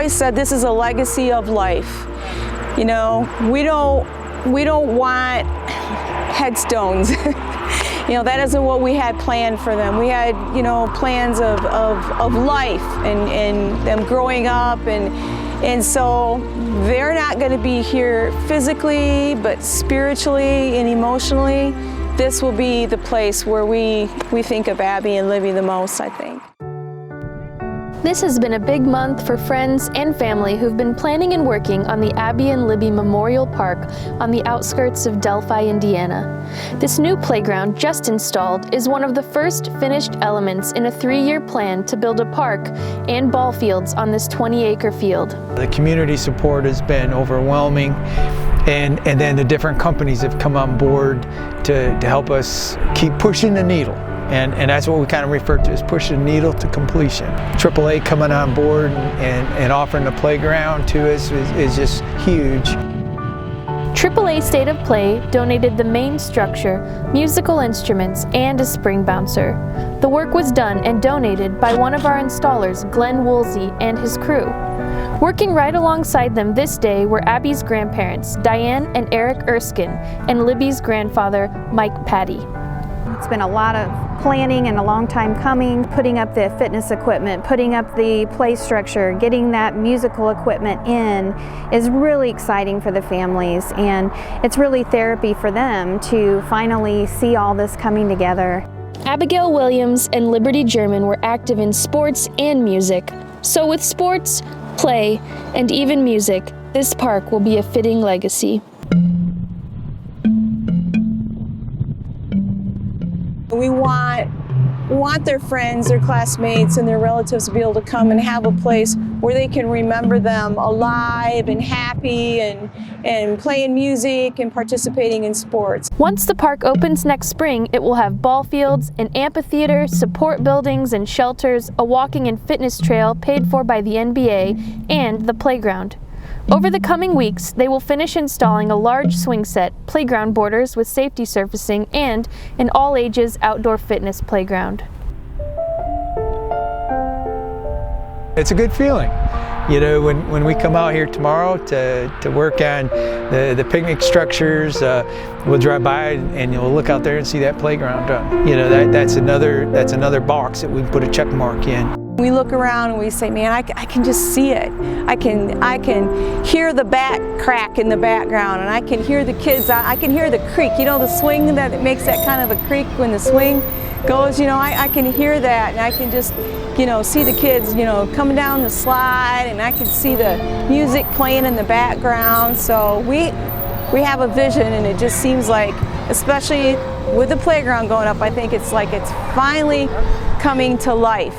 always said this is a legacy of life. You know, we don't want headstones. You know, that isn't what we had planned for them. We had, you know, plans of life and them growing up, and so they're not going to be here physically, but spiritually and emotionally. This will be the place where we think of Abby and Libby the most, I think. This has been a big month for friends and family who've been planning and working on the Abby and Libby Memorial Park on the outskirts of Delphi, Indiana. This new playground just installed is one of the first finished elements in a 3-year plan to build a park and ball fields on this 20-acre field. The community support has been overwhelming, and then the different companies have come on board to help us keep pushing the needle. And that's what we kind of refer to as pushing the needle to completion. AAA coming on board and offering the playground to us is just huge. AAA State of Play donated the main structure, musical instruments, and a spring bouncer. The work was done and donated by one of our installers, Glenn Woolsey, and his crew. Working right alongside them this day were Abby's grandparents, Diane and Eric Erskine, and Libby's grandfather, Mike Patty. It's been a lot of planning and a long time coming, putting up the fitness equipment, putting up the play structure, getting that musical equipment in is really exciting for the families, and it's really therapy for them to finally see all this coming together. Abigail Williams and Liberty German were active in sports and music. So with sports, play, and even music, this park will be a fitting legacy. We want their friends, their classmates, and their relatives to be able to come and have a place where they can remember them alive and happy and playing music and participating in sports. Once the park opens next spring, it will have ball fields, an amphitheater, support buildings and shelters, a walking and fitness trail paid for by the NBA, and the playground. Over the coming weeks, they will finish installing a large swing set, playground borders with safety surfacing, and an all-ages outdoor fitness playground. It's a good feeling. You know, when we come out here tomorrow to work on the picnic structures, we'll drive by and you'll look out there and see that playground done. You know, that's another box that we can put a check mark in. We look around and we say, man, I can just see it. I can hear the bat crack in the background, and I can hear the kids. I can hear the creak. You know, the swing that makes that kind of a creak when the swing goes. You know, I can hear that, and I can just, you know, see the kids, you know, coming down the slide, and I can see the music playing in the background. So we have a vision, and it just seems like, especially with the playground going up, I think it's like it's finally coming to life.